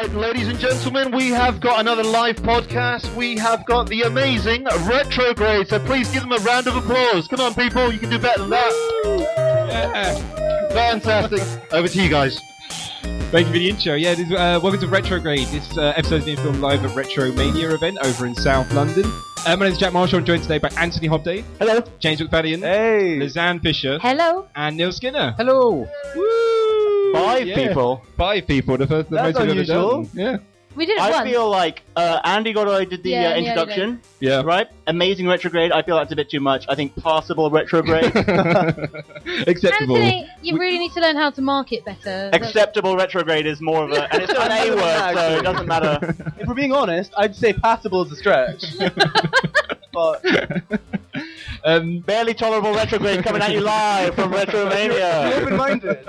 Right, ladies and gentlemen, we have got another live podcast. We have got the amazing Retrograde, so please give them a round of applause. Come on, people, you can do better than that. Yeah. Fantastic. Over to you guys. Thank you for the intro. Yeah, welcome to Retrograde. This episode is being filmed live at Retromania event over in South London. My name is Jack Marshall. I'm joined today by Anthony Hobday. Hello. James McFadden. Hey. Lizanne Fisher. Hello. And Neil Skinner. Hello. Woo! Five people. 5 people. The most That's we've ever unusual. done. Yeah. We did it I once. feel like Andy Godoy did the introduction. Yeah. Right? Amazing Retrograde. I feel that's a bit too much. I think passable Retrograde. Acceptable. Anthony, you really need to learn how to market better. Acceptable Retrograde is more of a... And it's still an A word, so it doesn't matter. If we're being honest, I'd say passable is a stretch. But Barely tolerable Retrograde coming at you live from Retromania. be open-minded.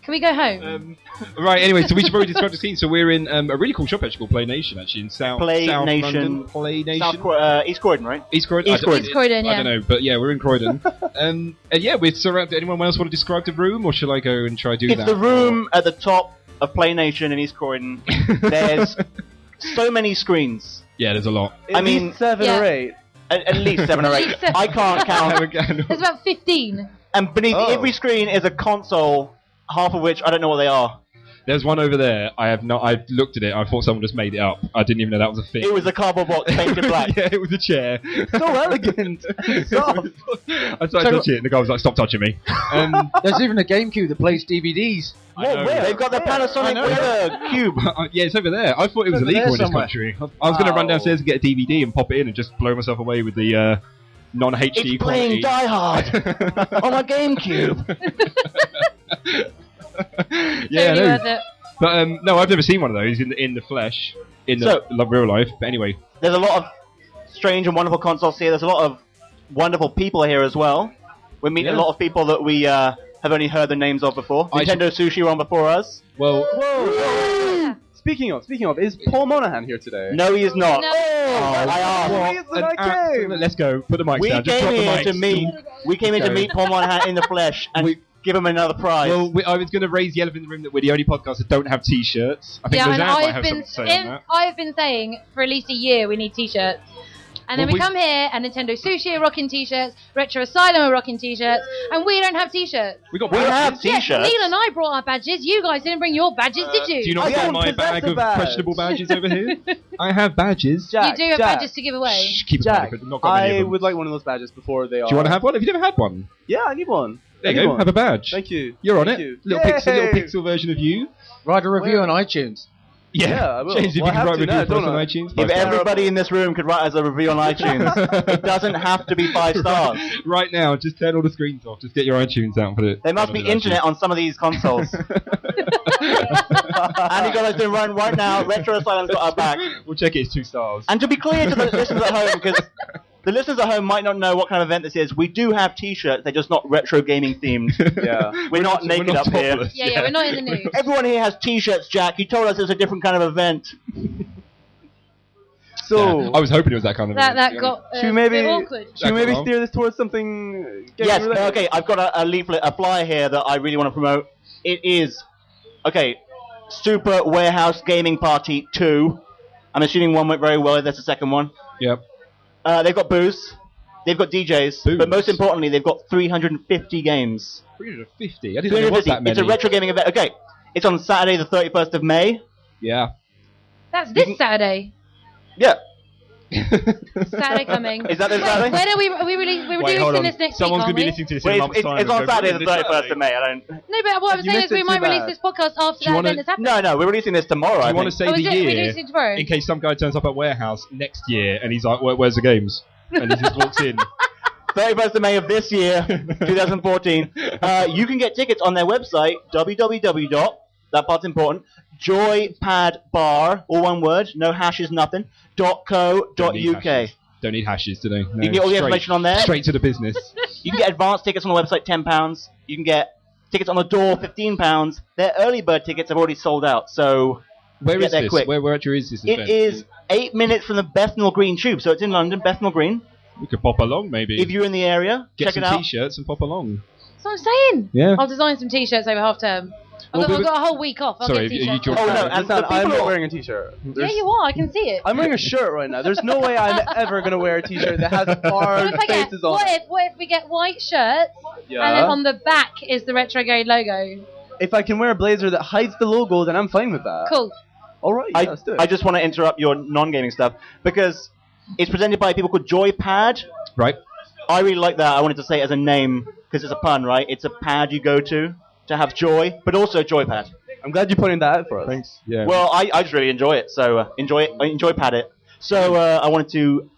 Can we go home? Right, anyway, so we should probably describe the scene. So we're in a really cool shop actually called Play Nation, actually, in South Nation. London. Play Nation. East Croydon, right? East Croydon? East Croydon, yeah. I don't know, but yeah, we're in Croydon. And yeah, we're surrounded. Anyone else want to describe the room, or shall I go and try to do that? It's the room at the top of Play Nation in East Croydon. There's so many screens. Yeah, there's a lot. I mean, 7 Yeah. or 8. At least 7 or 8. I can't count. There's about 15. And beneath every screen is a console, half of which I don't know what they are. There's one over there. I looked at it. I thought someone just made it up. I didn't even know that was a thing. It was a cardboard box painted black. Yeah, it was a chair. So elegant. Soft. I tried to touch it, and the guy was like, "Stop touching me." There's even a GameCube that plays DVDs. They've got the Panasonic Weather Cube. Yeah, it's over there. I thought it was Over illegal in there this somewhere. country. I was going to run downstairs and get a DVD and pop it in and just blow myself away with the non-HD It's quality. playing Die Hard on a GameCube. Yeah, Totally no. worth it. But no, I've never seen one of those in the flesh, in the real life. But anyway, There's a lot of strange and wonderful consoles here. There's a lot of wonderful people here as well. We meet a lot of people that we have only heard the names of before. Nintendo Sushi were on before us. well, Yeah. Speaking of, is Paul Monahan here today? No, he is not. No. I asked. Reason I came. let's go. Put the mics We down. Just drop came the here to mics. meet. We came here to meet Paul Monahan in the flesh and give him another prize. Well, I was going to raise the elephant in the room that we're the only podcast that don't have T-shirts. I think Yeah, Lizanne and might have something to say on that. I've been saying for at least a year we need t-shirts. And then Well, we come here and Nintendo Sushi are rocking t-shirts, Retro Asylum are rocking t-shirts, and we don't have t-shirts. We got We badges. have t-shirts. Yeah, Neil and I brought our badges. You guys didn't bring your badges, did you? Do you not I see don't my possess bag a of badge. questionable badges over here? I have badges. Jack, You do have Jack, badges to give away. Shh, keep it Jack, private. Not got many of I them. would like one of those badges before they are. Do you want to have one? Have you never had one? Yeah, I need one. There I you need go. one. Have a badge. Thank you. You're on Thank it. you. Little Yay! pixel version of you. Write a review Where? on iTunes. Yeah, I will. James, if Well, I you have can write to review now, for us don't on I? iTunes. If five stars. everybody in this room could write us a review on iTunes, it doesn't have to be 5 stars. Right now, just turn all the screens off. Just get your iTunes out and put it. There must be internet on some of these consoles. Andy Godoy's doing right now. Retro Asylum's got our back. We'll check it. It's 2 stars. And to be clear to the listeners at home, because the listeners at home might not know what kind of event this is, we do have t-shirts. They're just not retro gaming themed. Yeah. We're not naked up here. topless, Yeah, we're not in the news. Everyone here has t-shirts, Jack. You told us it was a different kind of event. So, Yeah, I was hoping it was that kind of. That event, got should we a maybe bit awkward. should we maybe Wrong. steer this towards something? Yes, related? okay, I've got a leaflet, a flyer here that I really want to promote. It is, Super Warehouse Gaming Party 2. I'm assuming one went very well, there's a second one. Yep. They've got booze, they've got DJs, Booze. but most importantly, they've got 350 games. 350. I didn't know there was that many. It's a retro gaming event. Okay, it's on Saturday the 31st of May. Yeah. That's this Saturday. Yeah. Saturday coming. Is that this Saturday? When are we we're Wait, hold releasing on. this next Someone's week, going to be aren't we? listening to this Well, in a month's time. it's on and go, Saturday the "Brilliant, this 31st of May. I don't... No, but what I'm You saying missed is we it might too release bad. this podcast after Do you that wanna- event has happened. No, we're releasing this tomorrow, Do I you want to think. say Oh, is the it? We're year releasing tomorrow. in case some guy turns up at warehouse next year and he's like, "Where's the games?" And he just walks in. 31st of May of this year, 2014. You can get tickets on their website, that part's important, joypadbar, all one word, no hashes, nothing, .co.uk. Don't need hashes today. No, You can get all the information on there. Straight to the business. You can get advance tickets on the website, £10. You can get tickets on the door, £15. Their early bird tickets have already sold out, so Where get is there this? quick. Where actually is this It event? is 8 minutes from the Bethnal Green Tube, so it's in London, Bethnal Green. We could pop along, maybe. If you're in the area, Get check some it out. T-shirts and pop along. That's what I'm saying. Yeah. I'll design some t-shirts over half term. Well, I've got a whole week off. I'll Sorry, get you t-shirts. talk- Oh no, And and the I'm people not wearing a t-shirt. Yeah, you are. I can see it. I'm wearing a shirt right now. There's no way I'm ever gonna wear a t-shirt that has hard What if I get, faces on. what if we get white shirts Yeah. and then on the back is the Retrograde logo? If I can wear a blazer that hides the logo, then I'm fine with that. Cool. All right, yeah, let's do it. I just want to interrupt your non-gaming stuff because it's presented by people called Joypad. Right. I really like that. I wanted to say it as a name because it's a pun, right? It's a pad you go to have joy, but also Joypad. I'm glad you're pointing that out for us. Thanks. Yeah. Well, I just really enjoy it, so enjoy pad it. So I wanted to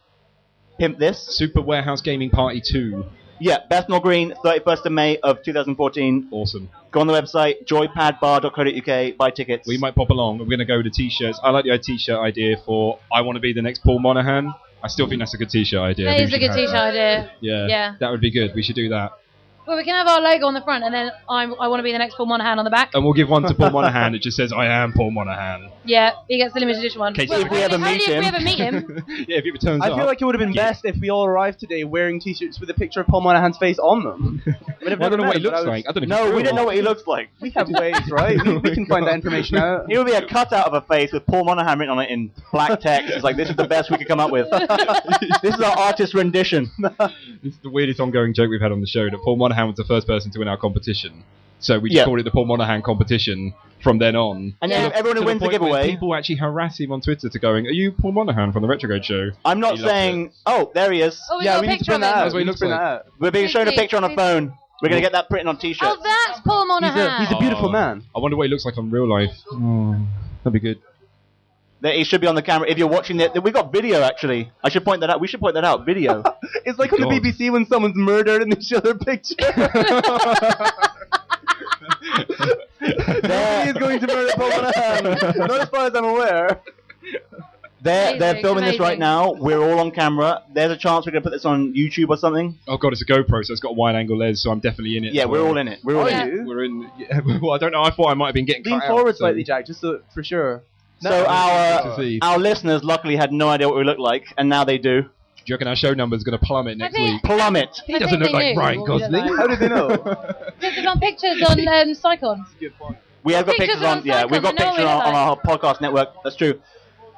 pimp this. Super Warehouse Gaming Party 2. Yeah, Bethnal Green, 31st of May of 2014. Awesome. Go on the website, joypadbar.co.uk, buy tickets. We might pop along. We're going to go to t-shirts. I like the t-shirt idea for I want to be the next Paul Monahan. I still think that's a good t-shirt idea. That I is think a we good should t-shirt have idea. that. Yeah. Yeah. That would be good. We should do that. Well, we can have our logo on the front and then I want to be the next Paul Monahan on the back. And we'll give one to Paul Monahan. It just says, I am Paul Monahan. Yeah, he gets the limited edition one. Okay, so if we ever only meet if we him. ever meet him. Yeah, if it returns I up. feel like it would have been Yeah. best if we all arrived today wearing t-shirts with a picture of Paul Monahan's face on them. I don't know what he looks like. I don't know if No, he's we real don't know or what he looks like. We have ways, right? We can find that information out. It would be a cutout of a face with Paul Monahan written on it in black text. It's like, this is the best we could come up with. This is our artist rendition. This is the weirdest ongoing joke we've had on the show, that Paul Monahan was the first person to win our competition. So we just Yeah. called it the Paul Monahan competition from then on. And Yeah. then everyone To who the wins the point where giveaway, people actually harass him on Twitter to going, are you Paul Monahan from the Retrograde show? I'm not He loves saying, oh, there he is. Oh, we Yeah, got we a need to picture print of that him. out. That's what he We need to looks print like. that out. We're being shown a Please, picture on a please. phone. We're going to get that printed on t-shirts. Oh, that's Paul Monahan. He's a beautiful man. I wonder what he looks like on real life. Oh, that'd be good. It should be on the camera. If you're watching it, we got video actually. I should point that out. We should point that out. Video. It's like on the God. BBC when someone's murdered and they show their picture. Nobody is going to murder Paul Monahan. Not as far as I'm aware. They're Amazing, filming this right amazing. now. We're all on camera. There's a chance we're going to put this on YouTube or something. Oh god, it's a GoPro, so it's got a wide angle lens, so I'm definitely in it. Yeah, as we're well. all in it. We're all Are in Yeah. it. you? We're in. Yeah, well, I don't know. I thought I might have been getting Lean cut forward out, so- slightly, Jack, just so, for sure. So to see. our listeners luckily had no idea what we look like, and now they do. Do you reckon our show number is going to plummet next think- week? Plummet. He I doesn't think look they like knew Ryan what we looked Gosling. like. How did they know? Because they've got pictures on Psycon. We have got Pictures pictures on. on Yeah, Psycon, we've got I know what pictures we on, look on our podcast network. That's true.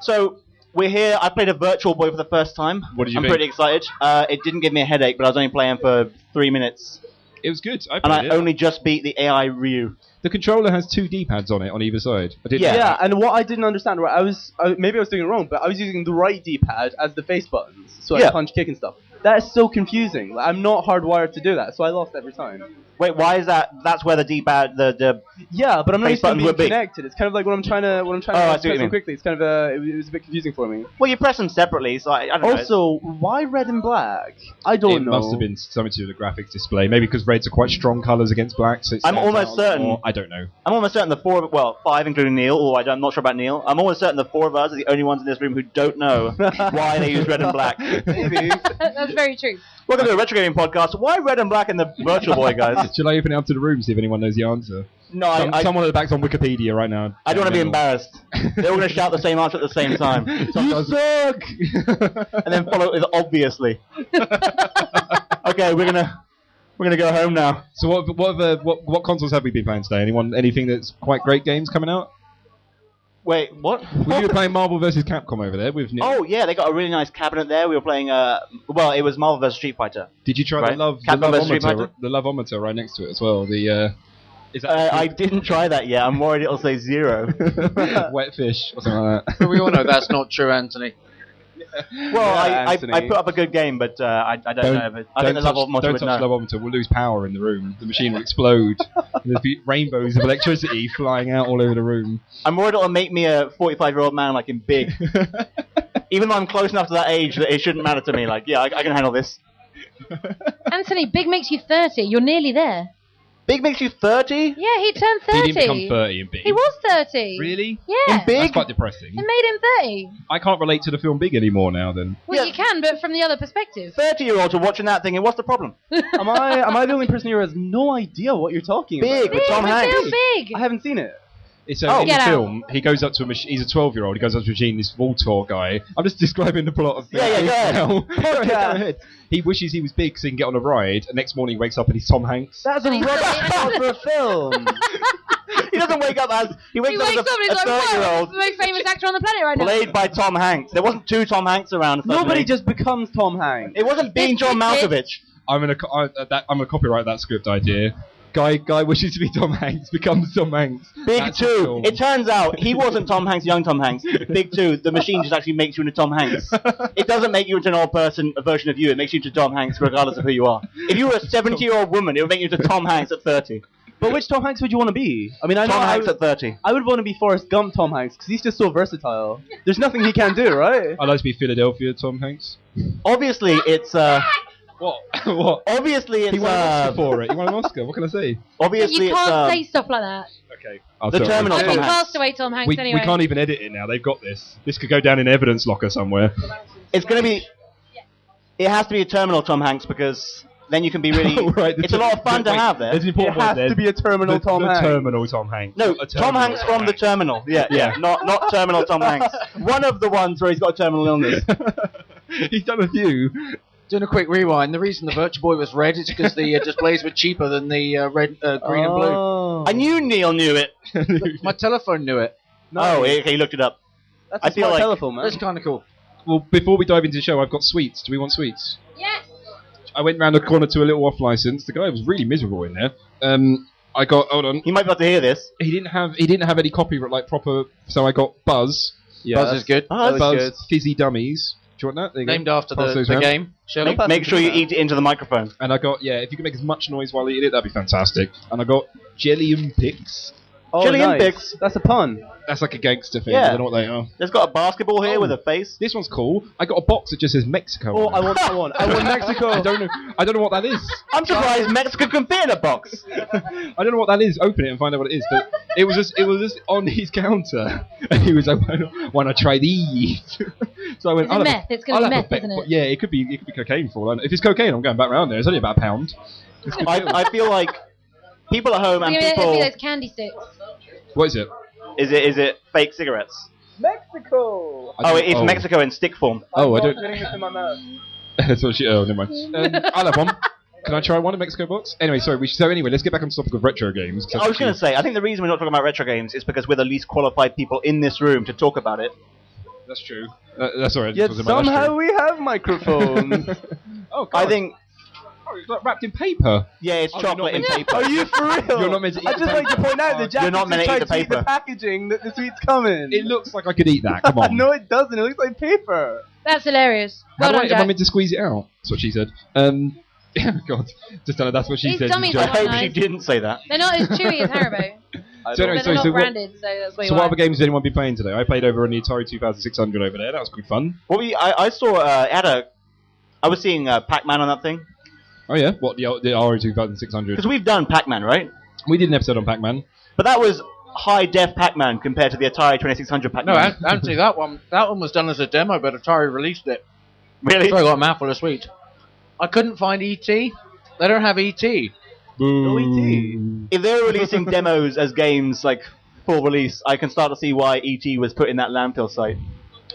So we're here. I played a Virtual Boy for the first time. What did you I'm think? pretty excited. It didn't give me a headache, but I was only playing for 3 minutes, It was good. I and played I it. only just beat the AI Ryu. The controller has 2 D-pads on it on either side. I didn't Yeah. know Yeah, that. and what I didn't understand, right, maybe I was doing it wrong, but I was using the right D-pad as the face buttons, so I Yeah. punch, kick, and stuff. That is so confusing. Like, I'm not hardwired to do that, so I lost every time. Wait, why is that? That's where the D-pad, the Yeah, but I'm not Face used to them buttons being would be. connected. It's kind of like when I'm trying to I see what press you them mean. quickly. It's kind of it was a bit confusing for me. well, you press them separately, so I don't know. Also, why red and black? I don't It know. must have been something to do with the graphics display. Maybe because reds are quite strong colours against black. So it I'm stands almost out a lot certain. more. I don't know. I'm almost certain the 5 including Neil, or I'm not sure about Neil. I'm almost certain the 4 of us are the only ones in this room who don't know why they use red and black. Maybe. That's very true. Welcome to the Retro Gaming Podcast. Why red and black in the Virtual Boy, guys? Shall I open it up to the room, see if anyone knows the answer? No, I Someone at the back's on Wikipedia right now. don't want to be embarrassed. They're all going to shout the same answer at the same time. You suck! And then follow it with obviously. Okay, we're gonna go home now. So what consoles have we been playing today? Anything that's quite great games coming out? Wait, what? We were playing Marvel vs. Capcom over there with Nick. Oh yeah, they got a really nice cabinet there. We were playing. Well, it was Marvel vs Street Fighter. Did you try Right. the Capcom vs. Street Fighter? Lovometer right next to it as well? Is that I didn't try that yet. I'm worried it'll say 0. wet fish or something like that? But we all know that's not true, Anthony. Well, I Anthony. put up a good game, but I don't know if it. I think the level of don't touch know. Lovometer. We'll lose power in the room. The machine will explode. There'll be rainbows of electricity flying out all over the room. I'm worried it'll make me a 45-year-old man like in Big. Even though I'm close enough to that age that it shouldn't matter to me. Like, yeah, I can handle this. Anthony, Big makes you 30. You're nearly there. Big makes you 30? Yeah, he turned 30. He didn't become 30 in Big. He was 30. Really? Yeah. In Big? That's quite depressing. It made him 30. I can't relate to the film Big anymore now then. Well, Yeah. you can, but from the other perspective. 30-year-olds are watching that thing, and what's the problem? Am I the only person here who has no idea what you're talking about? Big, with Tom it's Hanks. still Big. I haven't seen it. It's Oh. in the Get out. film, he goes up to a machine. He's a 12-year-old. He goes up to a machine. This Voltor guy. I'm just describing the plot of. Yeah, yeah, go ahead. Go ahead. He wishes he was big so he can get on a ride. And next morning he wakes up and he's Tom Hanks. That's a rubbish plot for a film. He's wake up as He wakes up and he's a like, 30-year-old whoa, the most famous actor on the planet right now. played by Tom Hanks. There wasn't two Tom Hanks around. Suddenly. Nobody just becomes Tom Hanks. It wasn't being John Malkovich. I'm gonna copyright that script idea. Guy wishes to be Tom Hanks, becomes Tom Hanks. Big That's 2. It turns out he wasn't Tom Hanks, young Tom Hanks. Big 2. The machine just actually makes you into Tom Hanks. It doesn't make you into an old person, a version of you. It makes you into Tom Hanks, regardless of who you are. If you were a 70-year-old woman, it would make you into Tom Hanks at 30. But which Tom Hanks would you want to be? I mean, I know Tom Hanks at 30. I would want to be Forrest Gump Tom Hanks because he's just so versatile. There's nothing he can't do, right? I'd like to be Philadelphia Tom Hanks. Obviously, it's What? What? Obviously, it's He won an Oscar for it. He won an Oscar. What can I say? Obviously, You can't say it's stuff like that. Okay. The Terminal I Tom mean, Hanks. Castaway Tom Hanks We anyway. can't even edit it now. They've got this. This could go down in evidence locker somewhere. It's going to be. It has to be a Terminal Tom Hanks because then you can be really. Oh, right, it's a lot of fun to have there. There's an important It has word there. to be a Terminal Tom Hanks. Terminal Tom Hanks. No, A Tom Hanks from the Terminal. Yeah. Not Terminal Tom Hanks. One of the ones where he's got a terminal illness. He's done a few. Doing a quick rewind, the reason the Virtual Boy was red is because the displays were cheaper than the red, green and blue. Oh. I knew Neil knew it. My telephone knew it. Oh, okay, he looked it up. That's I a feel smart like- telephone, man. That's kind of cool. Well, before we dive into the show, I've got sweets. Do we want sweets? Yes. I went round the corner to a little off license. The guy was really miserable in there. I got hold on. He might be able to hear this. He didn't have any copyright like proper. So I got Buzz. Yeah, Buzz is good. Oh, that's Buzz good. Fizzy Dummies. Do you want that? There you go. Named after Pass the those round. game. Shirley? Make sure you eat it into the microphone. And I got if you can make as much noise while eating it, that'd be fantastic. And I got Jelly and Picks. Oh, Chili and nice. Picks. That's a pun. That's like a gangster thing. Yeah. I don't know what they are. There's got a basketball here Oh. with a face. This one's cool. I got a box that just says Mexico. Oh, on I it. want that one. I want Mexico. I don't know what that is. I'm surprised Mexico can fit in a box. I don't know what that is. Open it and find out what it is. But it was just on his counter, and he was like, "Want to try these?" So I went, Is it meth? It's gonna be meth, isn't it? Yeah, it could be cocaine for all I know. If it's cocaine, I'm going back round there. It's only about a pound. It's good deal. I feel like people at home and It'd be people. those candy sticks. What is it? Is it fake cigarettes? Mexico. Oh, it's Mexico in stick form. Oh, I don't. Getting this in my mouth. That's what she. Oh, never mind. I'll have one. Can I try one in Mexico box? Anyway, sorry. So anyway, let's get back on the topic of retro games. 'Cause I was going to say, I think the reason we're not talking about retro games is because we're the least qualified people in this room to talk about it. That's true. That's all right. Yet somehow we have microphones. Oh, God. I think, Oh, it's like wrapped in paper. yeah, it's Oh, chocolate in you're not paper. Are you for real? You're not meant to eat I'd the just like to paper. point out that Jack You're not meant to tried eat the to eat the paper. packaging that the sweets come in. It looks like I could eat that. Come on. No, it doesn't. It looks like paper. That's hilarious. How Well do done, am I Jack. meant to squeeze it out? That's what she said. God, just tell her that's what she These said. dummies Enjoy. I are hope nice. she didn't say that. They're not as chewy as Haribo, So but anyway, they're not what- branded, so that's why you So what want. other games has anyone been playing today? I played over on the Atari 2600 over there. That was good fun. I saw I was seeing Pac-Man on that thing Oh yeah, what the Atari 2600? because we've done Pac-Man, right? We did an episode on Pac-Man. But that was high def Pac-Man compared to the Atari 2600 No, Pac-Man. Anthony, that one was done as a demo, but Atari released it. Really? So I got a mouthful of sweets. I couldn't find E.T. They don't have E.T. Boo. E.T. If they're releasing demos as games like full release, I can start to see why ET was put in that landfill site.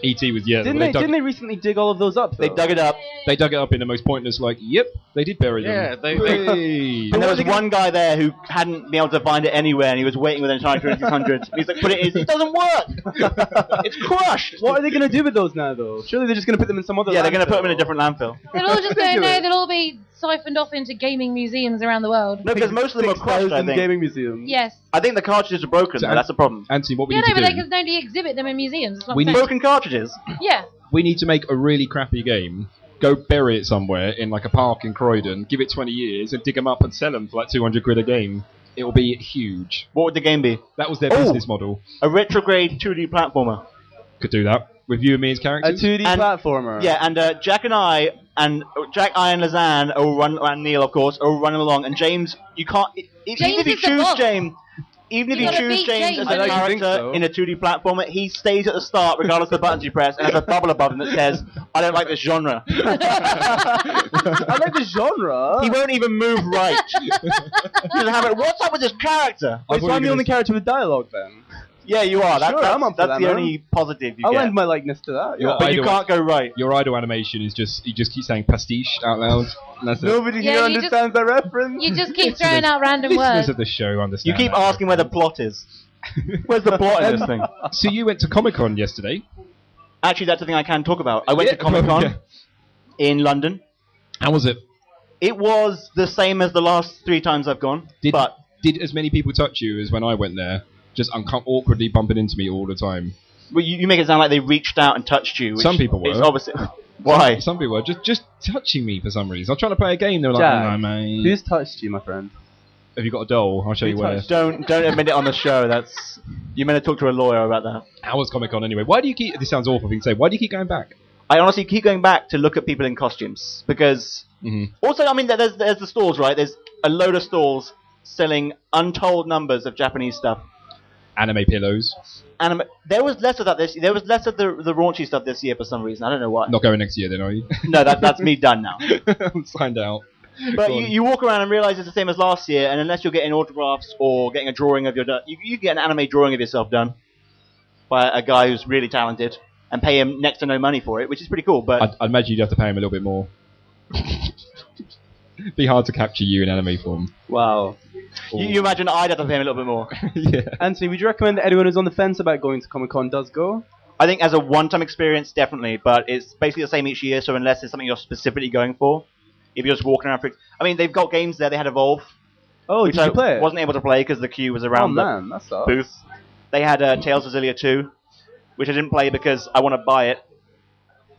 E.T. was Didn't they recently dig all of those up? They though? dug it up, They dug it up in the most pointless, like, yep, they did bury them. Yeah, they- Hey. and there was one guy there who hadn't been able to find it anywhere, and he was waiting with an Atari 2600. He's like, it doesn't work! It's crushed! What are they going to do with those now, though? Surely they're just going to put them in some other. Yeah, they're going to put them in a landfill. different landfill. They'll all just They go, do no, it. they'll all be siphoned off into gaming museums around the world. No, because most of them are crushed, I 6,000 think. gaming museums. Yes. I think the cartridges are broken, So though, that's the problem. Anthony, what we Yeah, need no, to but do... they can only exhibit them in museums. It's not We fair. need- Broken cartridges? Yeah. We need to make a really crappy game, go bury it somewhere in like a park in Croydon, give it 20 years, and dig them up and sell them for like 200 quid a game. It will be huge. What would the game be? That was their Oh. business model. A retrograde 2D platformer. Could do that. With you and me as A characters. 2D And- platformer. Yeah, and Jack, I, and Lazan, and Neil, of course, are running along, and James, you can't... Even James if you is the choose boss. James... Even if You you gotta choose beat James James. as a I don't think character so. in a 2D platformer, he stays at the start regardless of the buttons you press, and has a bubble above him that says, I don't like this genre. I like the genre. He won't even move right. He doesn't have it. What's up with this character? Wait, so I'm the only character with dialogue then. Yeah, you are. Sure, I'm up for that's that, the man. only positive you I'll get. lend my likeness to that. Your Yeah. But you idol- can't go right. Your idol animation is just you just keep saying pastiche out loud. And that's it. Nobody Yeah, here you just- understands that reference. You just keep throwing out random Listeners words. of the show You understand. keep that. asking where the plot is. Where's the plot in this thing? So you went to Comic-Con yesterday. Actually, that's the thing I can talk about. I went to Yeah, Comic-Con yeah. in London. How was it? It was the same as the last 3 times I've gone, but Did as many people touch you as when I went there? Just awkwardly bumping into me all the time. well, you make it sound like they reached out and touched you. Which Some people is were. obviously why. Some people were just touching me for some reason. I was trying to play a game. They were like, Jack, "No, mate. Who's touched you, my friend? Have you got a doll? I'll show you Who where." touched- Don't admit it on the show. That's you meant to talk to a lawyer about that. How was Comic Con anyway? Why do you keep? This sounds awful thing to say. Why do you keep going back? I honestly keep going back to look at people in costumes because Mm-hmm. also I mean there's the stalls, right? There's a load of stalls selling untold numbers of Japanese stuff. Anime pillows. There was less of that this year. There was less of the raunchy stuff this year for some reason. I don't know why. Not going next year, then, are you? No, that's me done now. I'm signed out. But Go on. you walk around and realize it's the same as last year, and unless you're getting autographs or getting a drawing of you get an anime drawing of yourself done by a guy who's really talented and pay him next to no money for it, which is pretty cool. But I'd imagine you'd have to pay him a little bit more. Be hard to capture you in anime form. Wow. you imagine I'd have to pay him a little bit more. Yeah. Anthony, would you recommend that anyone who's on the fence about going to Comic Con does go? I think as a one-time experience, definitely, but it's basically the same each year. So unless it's something you're specifically going for, if you're just walking around, I mean, they've got games there. They had Evolve, Oh, which did you play it? wasn't able to play because the queue was Oh around the man, that sucks. booth. They had Tales of Zillia 2, which I didn't play because I want to buy it.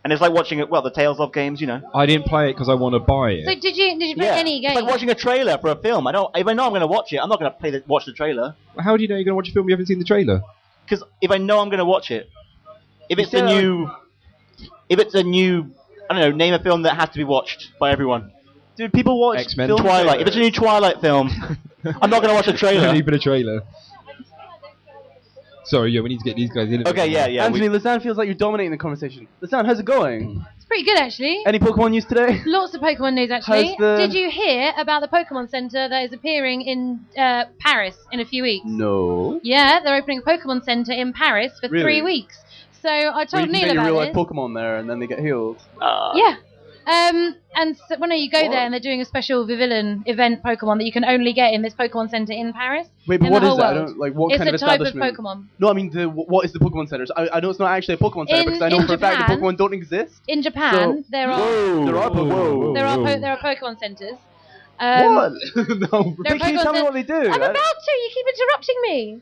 And it's like watching it. Well, the Tales of games, you know. I didn't play it because I want to buy it. So did you play any It's game? like watching a trailer for a film. If I know I'm going to watch it, I'm not going to watch the trailer. How do you know you're going to watch a film you haven't seen the trailer? Because if I know I'm going to watch it, if it's still- a new, I don't know, name a film that has to be watched by everyone. Dude, people watch X-Men. film Twilight. If it's a new Twilight film, I'm not going to watch a trailer. Even a trailer. Sorry, yeah, we need to get these guys in. Okay, yeah. Anthony, Lisanne feels like you're dominating the conversation. Lisanne, how's it going? It's pretty good actually. Any Pokemon news today? Lots of Pokemon news actually. How's the- Did you hear about the Pokemon Center that is appearing in Paris in a few weeks? No. Yeah, they're opening a Pokemon Center in Paris for Really? 3 weeks. So I Where told you can Neil get your about real this. life Pokemon there and then they get healed. Yeah. And so, well, no, you go there and they're doing a special Vivillon event Pokemon that you can only get in this Pokemon Center in Paris. Wait, but in what the is whole that? I world. don't like what It's kind of a type of establishment. Pokemon. No, I mean what is the Pokemon Center? I know it's not actually a Pokemon Center because I know in for a fact that Japan- Pokemon don't exist. In Japan, So- there are There are Pokemon. there are Pokemon centers. What? No. There are Can you Pokemon tell me cen- what they do? I'm about to. You keep interrupting me.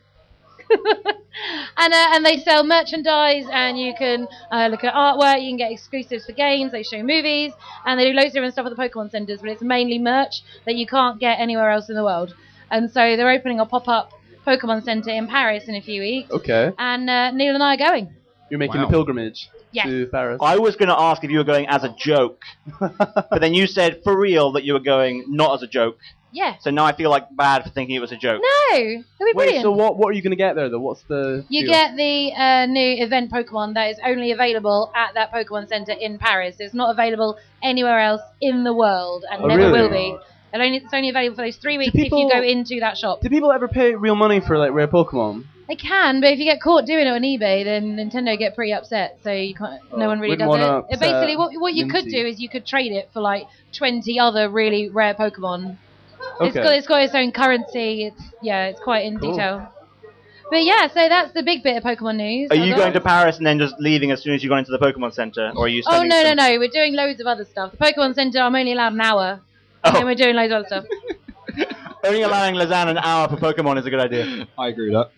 And they sell merchandise, and you can look at artwork. You can get exclusives for games. They show movies, and they do loads of different stuff at the Pokemon centers. But it's mainly merch that you can't get anywhere else in the world. And so they're opening a pop-up Pokemon center in Paris in a few weeks. Okay. And Neil and I are going. You're making Wow. a pilgrimage Yes. to Paris. I was going to ask if you were going as a joke, but then you said for real that you were going not as a joke. Yeah. So now I feel like bad for thinking it was a joke. No, it'll be Wait, brilliant. so what are you going to get there though? What's the You deal? get the new event Pokemon that is only available at that Pokemon Center in Paris. It's not available anywhere else in the world, and Oh, never really? will be. It's only available for those 3 weeks if people- you go into that shop. Do people ever pay real money for like rare Pokemon? They can, but if you get caught doing it on eBay, then Nintendo get pretty upset. So you can't. No one really wouldn't does wanna it. upset Basically, what you could Ninty. do is you could trade it for like 20 other really rare Pokemon. Okay. It's got its own currency. It's quite in Cool. detail. But yeah, so that's the big bit of Pokemon news. Are I you got. going to Paris and then just leaving as soon as you go into the Pokemon Center, or are you? Oh spending no, some... no! We're doing loads of other stuff. The Pokemon Center, I'm only allowed an hour, and Oh. then we're doing loads of other stuff. Only allowing Lisanne an hour for Pokemon is a good idea. I agree with that.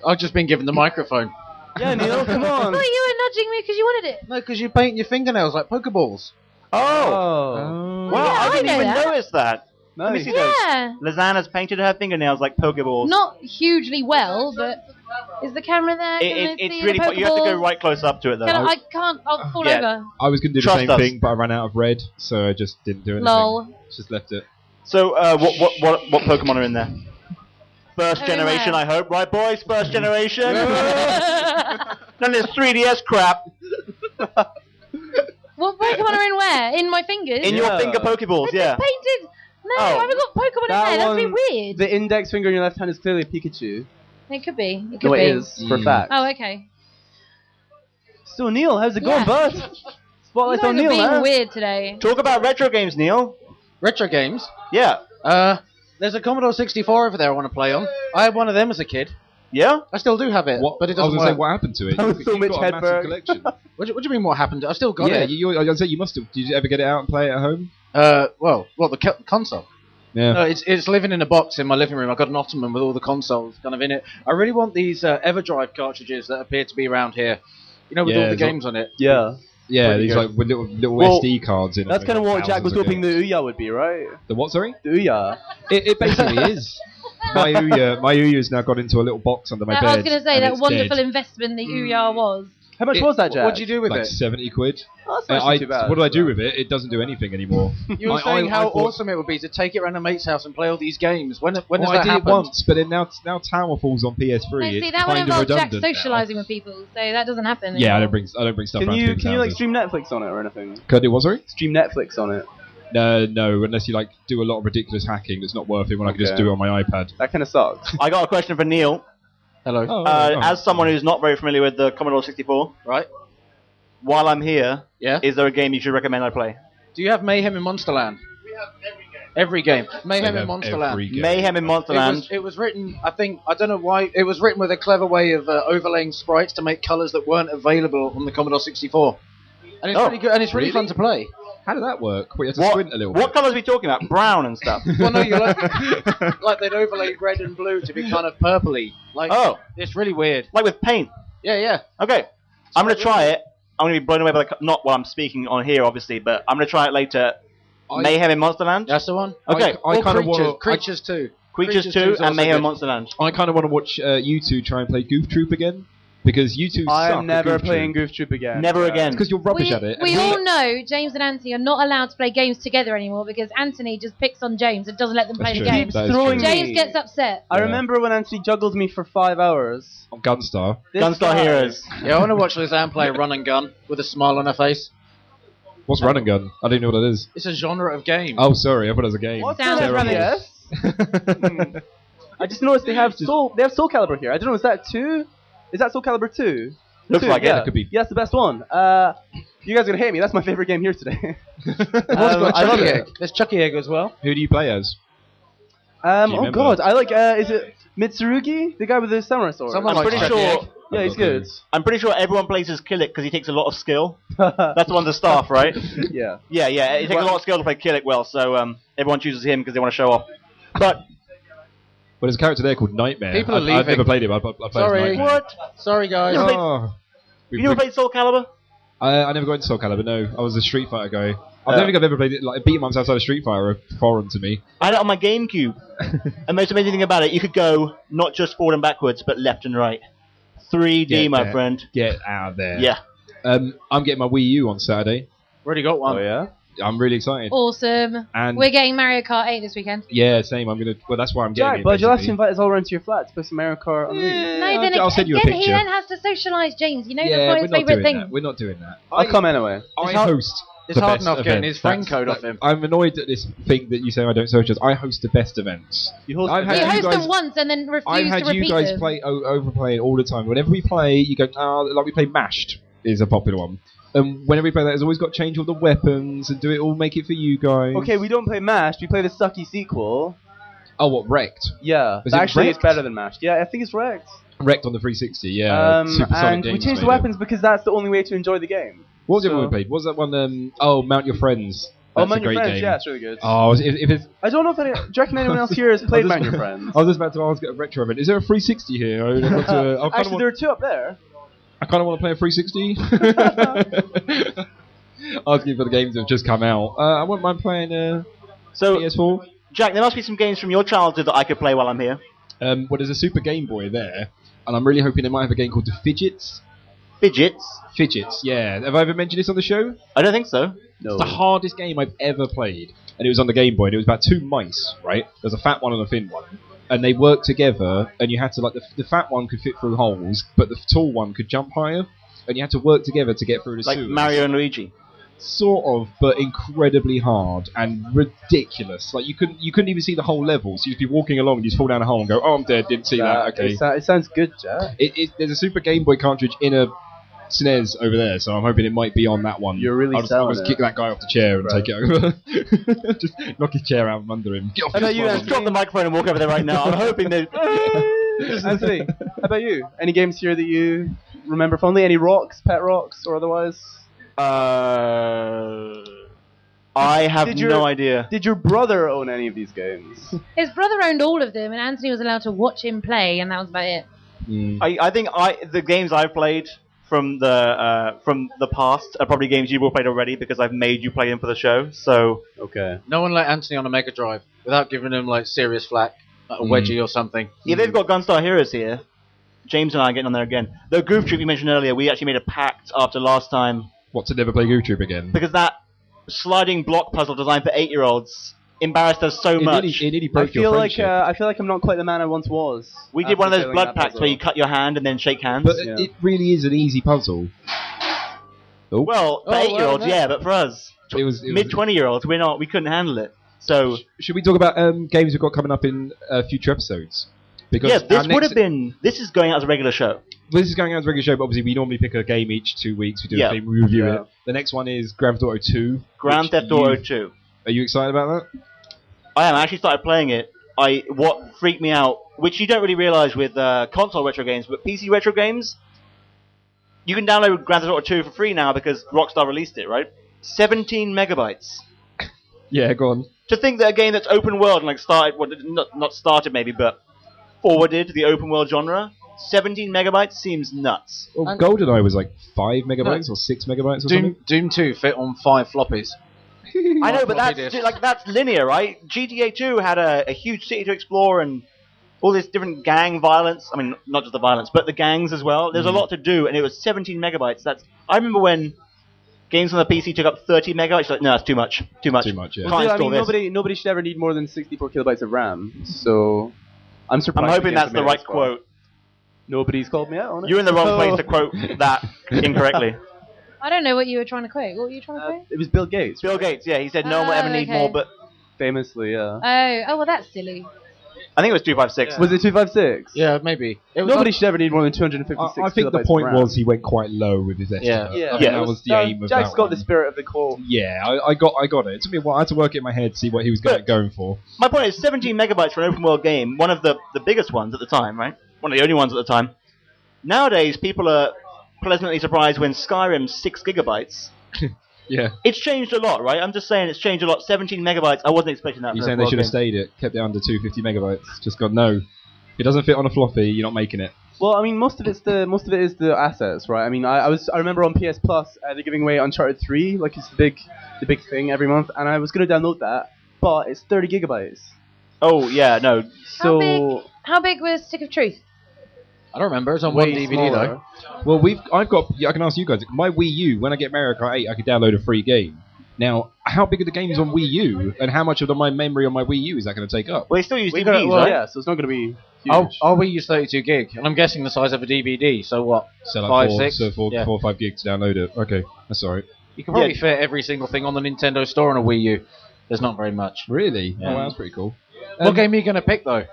I've just been given the microphone. Yeah, Neil, come I on. thought you were nudging me because you wanted it. No, because you paint your fingernails like Pokeballs. Oh, Oh. wow! yeah, I I didn't know even that. notice that. Let me Nice. see those. Yeah, Lisanne has painted her fingernails like Pokeballs. not hugely well, but is the camera there? Can I It's see really. the You have to go Pokeballs? right close up to it though. I can't. I'll fall Yeah. over. I was going to do the Trust same us. thing, but I ran out of red, so I just didn't do anything. Lol. Just left it. So, what Pokemon are in there? First Oh, generation, yeah. I hope, right, boys? First generation. None of this 3DS crap What Pokemon are in where? In my fingers? in your Yeah. finger Pokeballs. They're Yeah. just painted. No, Oh. I haven't got Pokemon in there. That's a bit weird. The index finger in your left hand is clearly a Pikachu. It could be. It could No, be. it is for a fact. Oh, okay. So Neil, how's it going, Yeah. bud? You Spotlight's guys on are Neil, being man. weird today. Talk about retro games, Neil. Retro games. Yeah. There's a Commodore 64 over there I want to play on. I had one of them as a kid. Yeah? I still do have it, but it I doesn't was going to work. say, what happened to it? That was so You've much got a massive Hedberg. collection. What do you mean what happened? I've still got Yeah, it. I was going to say, you must have. Did you ever get it out and play it at home? Well, the console. Yeah. No, it's living in a box in my living room. I've got an ottoman with all the consoles kind of in it. I really want these EverDrive cartridges that appear to be around here. You know, with Yeah, all the there's games on it. Yeah. Yeah, Pretty these good. like with little Well, SD cards in. That's them. kind of what Jack was Thousands of hoping the games. Ouya would be, right? The what? Sorry. The Ouya. It basically is. My Ouya's now got into a little box under my bed. I was going to say and that it's wonderful dead. investment the Ouya was. How much was that, Jack? What'd you do with like it? 70 quid. Oh, that's not actually too bad. What do I do with it? It doesn't do anything anymore. You were saying how awesome it would be to take it around a mate's house and play all these games. When has I that did it happened? once, but then now Tower Falls on PS3. No, see, it's that would kind of involve Jack redundant socialising with people, so that doesn't happen. Yeah, I anymore. don't bring stuff. Can around you to like houses. stream Netflix on it or anything? Can I do what? Sorry. Stream Netflix on it. No, unless you like do a lot of ridiculous hacking that's not worth it. When I can just Okay. do it on my iPad. That kind of sucks. I got a question for Neil. Hello. Oh, As someone who's not very familiar with the Commodore 64, Right. while I'm here, Yeah. is there a game you should recommend I play? Do you have Mayhem in Monsterland? Every game. Mayhem They in have Monsterland. every game. Mayhem in Monsterland. It was written, I don't know why, it was written with a clever way of overlaying sprites to make colours that weren't available on the Commodore 64. And it's pretty good, and it's really fun to play. How did that work? We had to squint a little What bit. colours are we talking about? Brown and stuff. Well, no, you're like they'd overlaid red and blue to be kind of purpley. Like, Oh. it's really weird. Like with paint. Yeah. Okay. I'm going to try it. I'm going to be blown away by not while I'm speaking on here, obviously, but I'm going to try it later. Mayhem in Monsterland? That's the one. Okay. I Or kind of Creatures, want Creatures 2. Creatures 2 is and also Mayhem in good. Monsterland. I kind of want to watch you two try and play Goof Troop again because you two suck I'm at never Goof playing Troop. Goof Troop again. Never again. Because you're rubbish at it. We all know James and Anthony are not allowed to play games together anymore because Anthony just picks on James and doesn't let them That's play true. the game. That is throwing true. me. James gets upset. I Yeah. remember when Anthony juggled me for 5 hours. on Gunstar. This Gunstar guy- Heroes. Yeah, I want to watch Lizanne play Run and Gun with a smile on her face. What's Run and Gun? I don't know what that is. It's a genre of game. Oh, sorry, I thought it was a game. What's Sounds that rubbish. yes? I just noticed they have Soul Calibur here. I don't know, is that 2? Is that Soul Calibur 2? Looks 2, like it. yeah. That could be. Yeah, that's the best one. You guys are gonna hate me. That's my favorite game here today. I love it. Egg. There's Chucky Egg as well. Who do you play as? Do you Oh remember? god, I like. Is it Mitsurugi, the guy with the samurai sword? Someone I'm likes pretty Chucky sure. Egg. Yeah, he's good. I'm pretty sure everyone plays as Killick because he takes a lot of skill. That's the one to staff, right? Yeah. Yeah. It takes a lot of skill to play Killick well, so everyone chooses him because they want to show off. But Well, there's a character there called Nightmare. People are I've leaving. never played him. I play as Sorry. Nightmare. what? Sorry, guys. Oh. You never played Soul Calibur? I never got into Soul Calibur, no. I was a Street Fighter guy. I don't think I've ever played it. Like, beat 'em ups outside of Street Fighter are foreign to me. I had it on my GameCube. And most amazing thing about it, you could go not just forward and backwards, but left and right. 3D, Get my there. friend. Get out of there. Yeah. I'm getting my Wii U on Saturday. Already got one. Oh yeah. I'm really excited. Awesome. And We're getting Mario Kart 8 this weekend. yeah, same. I'm gonna. Well, that's why I'm getting Jack, it. bud, you'll have to basically. invite us all around to your flat to play some Mario Kart on the Wii. Yeah, No, then I'll send you a again, he picture. then has to socialise James. You know, Yeah, that's one we're of his not favourite doing things. that. We're not doing that. I'll come anyway. I hard- host. it's the hard best enough getting events. his friend That's- code off him. I'm annoyed at this thing that you say I don't socialise. I host the best events. You host I've the had He you hosts guys- them once and then I've refuses had to you repeat guys them. play overplay it all the time. Whenever we play, you go, like we play Mashed is a popular one. And whenever we play that, it's always got to change all the weapons and do it all, make it for you guys. Okay, we don't play Mashed. We play the sucky sequel. Oh, what, Wrecked? Yeah. Is it Actually, it's Wrecked? better than Mashed. Yeah, I think it's Wrecked. Wrecked on the 360, yeah. Supersonic And we Games changed the made it. weapons because that's the only way to enjoy the game. What was the So- one we played? What was that one? Mount Your Friends. That's Mount a Your great Friends, game. yeah, it's really good. Oh, if it's... I don't know if do you reckon anyone else here has played Mount Your Friends? I was just about to ask a retro event. Is there a 360 here? Actually, there are two up there. I kind of want to play a 360. Asking for the games that have just come out. I wouldn't mind playing So, PS4. Jack, there must be some games from your childhood that I could play while I'm here. Well, there's a Super Game Boy there, and I'm really hoping they might have a game called The Fidgets. Fidgets? Fidgets, yeah. Have I ever mentioned this on the show? I don't think so. No. It's the hardest game I've ever played, and it was on the Game Boy, and it was about two mice, right? There's a fat one and a thin one, and they worked together, and you had to, like, the fat one could fit through holes, but the tall one could jump higher, and you had to work together to get through the Like sewers. Mario and Luigi. sort of, but incredibly hard and ridiculous. Like you couldn't even see the whole level. So you'd be walking along and you just fall down a hole and go, "Oh, I'm dead. Didn't see that." Okay. It sounds good, Jack. There's a Super Game Boy cartridge in a SNES over there, so I'm hoping it might be on that one. You're really I'll selling just kick that guy off the chair and take it over. Just knock his chair out from under him. Get off How about your you, phone. Anthony? Drop the microphone and walk over there right now. I'm hoping that. Anthony, how about you? Any games here that you remember fondly? Any rocks, pet rocks, or otherwise? I have Did no idea. Did your brother own any of these games? His brother owned all of them, and Anthony was allowed to watch him play, and that was about it. I think the games I've played from the past are probably games you've all played already because I've made you play them for the show. So Okay. No one let Anthony on a Mega Drive without giving him like serious flack, like a wedgie or something. yeah, they've got Gunstar Heroes here. James and I are getting on there again. The Goof Troop you mentioned earlier, we actually made a pact after last time What, to never play Goof Troop again? because that sliding block puzzle designed for 8-year-olds embarrassed us so much. It nearly I broke feel your like friendship. I'm not quite the man I once was. We did one of after those failing blood that packs puzzle. where you cut your hand and then shake hands. But Yeah. it really is an easy puzzle. Oh. Well, for Oh, 8-year-olds, well, yeah, but for us, It was mid-20-year-olds, we couldn't handle it. So Should we talk about games we've got coming up in future episodes? Because yes, our this would next- have been. This is going out as a regular show. This is going out as a regular show, but obviously we normally pick a game each 2 weeks. We do Yeah. a thing, we review Yeah. it. The next one is Grand Theft Auto 2. Grand which Theft Auto 2. Are you excited about that? I am. I actually started playing it. What freaked me out, which you don't really realise with console retro games, but PC retro games, you can download Grand Theft Auto 2 for free now because Rockstar released it, right? 17 megabytes. Yeah, go on. To think that a game that's open world and like started, well, not started maybe, but forwarded the open world genre, 17 megabytes seems nuts. Well, And- GoldenEye was like 5 megabytes or 6 megabytes or something. Doom 2 fit on 5 floppies. I know, but floppy that's linear, right? GTA 2 had a huge city to explore and all this different gang violence. I mean, not just the violence, but the gangs as well. There's a lot to do, and it was 17 megabytes. I remember when games on the PC took up 30 megabytes. Like, no, that's too much. Too much. Too much, yeah. Can't Dude, I install mean, this. nobody should ever need more than 64 kilobytes of RAM. So I'm surprised. I'm hoping games that's the made it right this far. quote. Nobody's called me out on it. You're in the wrong So- place to quote that incorrectly. I don't know what you were trying to quote. What were you trying to quote? It was Bill Gates. Bill right? Gates, yeah, he said no one will ever need okay. more, but Famously, yeah. Oh, well, that's silly. I think it was 256. Was it 256? Yeah, maybe. It was Nobody should ever need more than 256 I think the kilobytes of point RAM. was he went quite low with his estimate. Yeah, I think that was the aim of Jack's that got one. the spirit of the quote. Yeah, I got it. It took me a while. I had to work it in my head to see what he was going for. My point is 17 megabytes for an open world game, one of the biggest ones at the time, right? One of the only ones at the time. Nowadays, people are pleasantly surprised when Skyrim's 6 gigabytes. Yeah. It's changed a lot, right? I'm just saying it's changed a lot. 17 megabytes, I wasn't expecting that. You're for saying an they open should have world game. stayed it, kept it under 250 megabytes. Just gone, no. If it doesn't fit on a floppy, you're not making it. Well, I mean, most of it is the assets, right? I mean, I remember on PS Plus they're giving away Uncharted 3, like it's the big thing every month, and I was gonna download that, but it's 30 gigabytes. Oh, yeah, no. So How big was Stick of Truth? I don't remember. It's on way one DVD smaller. though. Well, I can ask you guys. My Wii U, when I get Mario Kart 8, I could download a free game. Now, how big are the games on Wii U, and how much of my memory on my Wii U is that going to take up? Well, they still use We DVDs, well, right? yeah, so it's not gonna be Our huge. Wii use 32 gig, and I'm guessing the size of a DVD. So what? So like 5, 4, 6? so 4 Yeah. or 5 gigs to download it. Okay, that's alright. You can probably Yeah. fit every single thing on the Nintendo store on a Wii U. There's not very much. Really? Yeah. Oh, wow, that's pretty cool. What game are you going to pick though?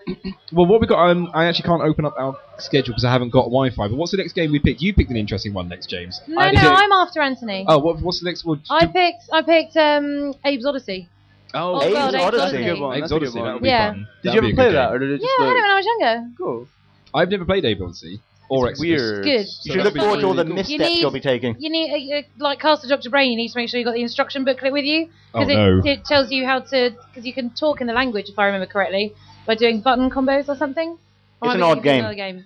Well, what we got? I actually can't open up our schedule because I haven't got Wi-Fi. But what's the next game we picked? You picked an interesting one next, James. No, Is it- I'm after Anthony. Oh, what's the next one? I picked Abe's Odyssey. Oh, Old Abe's World, Odyssey. That's a good one. Abe's That's a good Odyssey. one. That'll be Yeah. fun. Did That'll you be ever a play good that, game. or did it Yeah, just I had it when I was younger. cool? I've never played Abe Odyssey or It's Exodus. weird. Good. So You should that'd look be forward to all the really cool. missteps need- you'll be taking. You need, like Castle Dr. Brain, you need to make sure you got the instruction booklet with you. Oh, Because no. it tells you how to, because you can talk in the language, if I remember correctly, by doing button combos or something. Or It's am an I odd thinking of game. another game.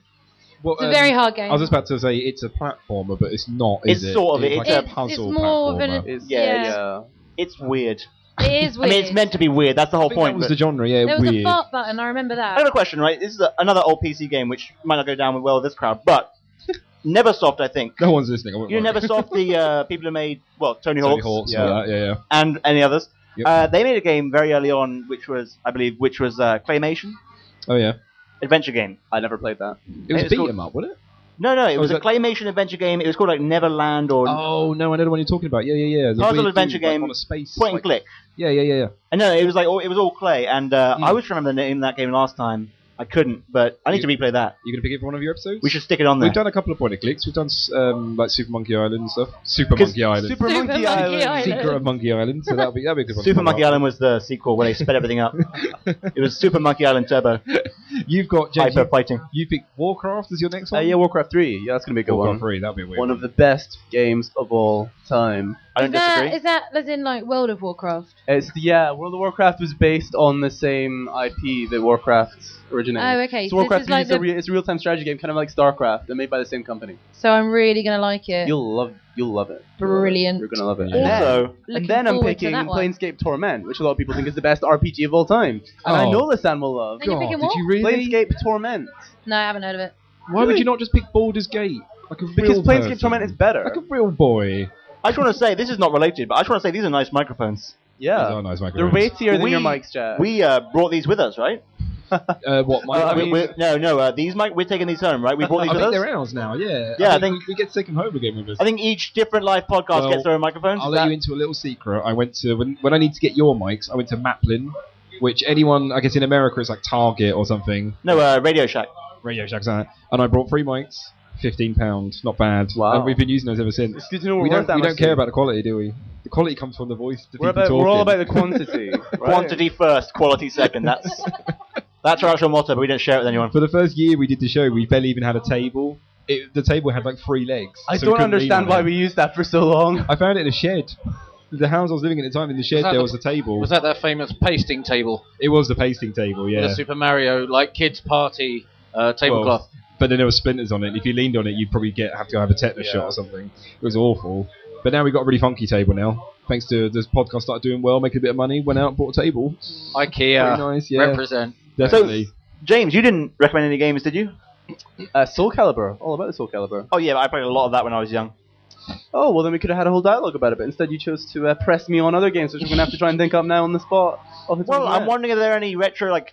Well, It's a very hard game. I was just about to say it's a platformer, but it's not. Is It's it? sort of, It's it's like a- a puzzle it's more of an- platformer. It's, Yeah, yeah. It's weird. It is I weird. mean, it's meant to be weird. That's the I whole think point. that was but- the genre. Yeah, There was weird. a fart button, I remember I have that. a question, right? This is another old PC game which might not go down well with this crowd, but Neversoft, I think. No one's listening. I won't You worry. Neversoft, the people who made, well, Tony Tony Hawk's, Hawk's, yeah. all that, yeah. and any others. Yep. They made a game very early on, which was, I believe, Claymation Oh yeah. adventure game. I never played that. It was a It's beat called- 'em up, wasn't it? No, it was was a that- claymation adventure game. It was called like Neverland or Oh no, I know the one you're talking about. Yeah. The puzzle weird adventure dude, like, game, on a space. point and like- click. Yeah. And no, it was like it was all clay. And I was trying to remember the name of that game last time. I couldn't, but I need to replay that. You gonna pick it for one of your episodes? We should stick it on there. We've done a couple of point and clicks. We've done like Super Monkey Island and stuff. Super Monkey Island. Super Monkey Island. Secret of Monkey Island. So that'll be a good one. Super Monkey Island was the sequel where they sped everything up. It was Super Monkey Island Turbo. You've got James, Hyper fighting. You picked Warcraft as your next one. Yeah, Warcraft 3. Yeah, that's gonna be a good Warcraft one. 3. That'll be a weird One of the best games of all time. I don't disagree. Is that as in like World of Warcraft? World of Warcraft was based on the same IP that Warcraft originated. Oh, okay. So So Warcraft this is 3 like it's a real-time strategy game, kind of like StarCraft. They're made by the same company. So I'm really gonna like it. You'll love it. Brilliant. You're gonna love it. Yeah. Also, Looking I'm forward to picking that one. Planescape Torment, which a lot of people think is the best RPG of all time, and I Oh. know Lisanne will love. And you're picking did what? you really? Planescape Torment, No, I haven't heard of it. Why would you not just pick Baldur's Gate? Like a because real Planescape person? Torment is better. Like a real boy. I just want to say, this is not related, but I just want to say these are nice microphones. These are Yeah, nice they're microphones. weightier than your mics, Jack. We brought these with us, right? What? These we're taking these home, right? We brought these I with think us. they're ours now. Yeah. Yeah, I we get to take them home again with us. I think each different live podcast Well, gets their own microphones. I'll Is let that- you into a little secret. I went to when I need to get your mics. I went to Maplin, which anyone I guess in America it's like Target or something. No, Radio Shack. Radio Shack's on it. And I brought 3 mics, £15, not bad. Wow. And we've been using those ever since. It's good to know We we're worth that we much don't care to you. about the quality, do we? The quality comes from the voice. The people We're all talking. about the quantity. Right? Quantity first, quality second. That's our actual motto, but we don't share it with anyone. For the first year we did the show, we barely even had a table. The table had like 3 legs. I so we don't couldn't lean understand on why it. we used that for so long. I found it in a shed. The house I was living at the time, in the shed that there the- was a table. Was that famous pasting table? It was the pasting table, yeah. The Super Mario, like, kids' party tablecloth. But then there were splinters on it. If you leaned on it, you'd probably have to have a tetanus shot or something. It was awful. But now we've got a really funky table now. Thanks to this podcast started doing well, making a bit of money, went out and bought a table. IKEA. Pretty nice, yeah. Represent. Definitely. James, you didn't recommend any games, did you? Soul Calibur, all about the Soul Calibur. Oh yeah, but I played a lot of that when I was young. Oh, well then we could have had a whole dialogue about it, but instead you chose to press me on other games, which I'm going to have to try and think up now on the spot. Off the top Well, of my I'm head. wondering if there are any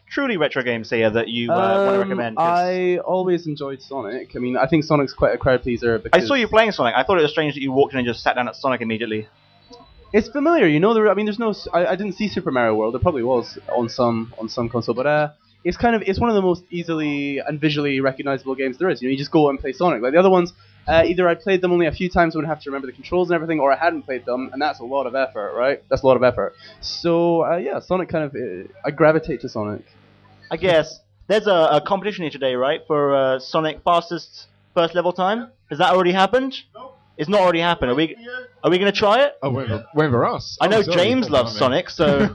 truly retro games here that you want to recommend. 'cause I always enjoyed Sonic. I mean, I think Sonic's quite a crowd pleaser. I Because saw you playing Sonic. I thought it was strange that you walked in and just sat down at Sonic immediately. It's familiar, you know. I mean, there's no. I didn't see Super Mario World. There probably was on some console, but it's one of the most easily and visually recognizable games there is. You know, you just go and play Sonic. Like the other ones, either I played them only a few times, would have to remember the controls and everything, or I hadn't played them, and that's a lot of effort, right? That's a lot of effort. So yeah, Sonic kind of. I gravitate to Sonic. I guess there's a competition here today, right, for Sonic fastest first level time. Has that already happened? No. It's not already happened. Are we going to try it? Oh, whether us. I know Oh, sorry. James loves Sonic, so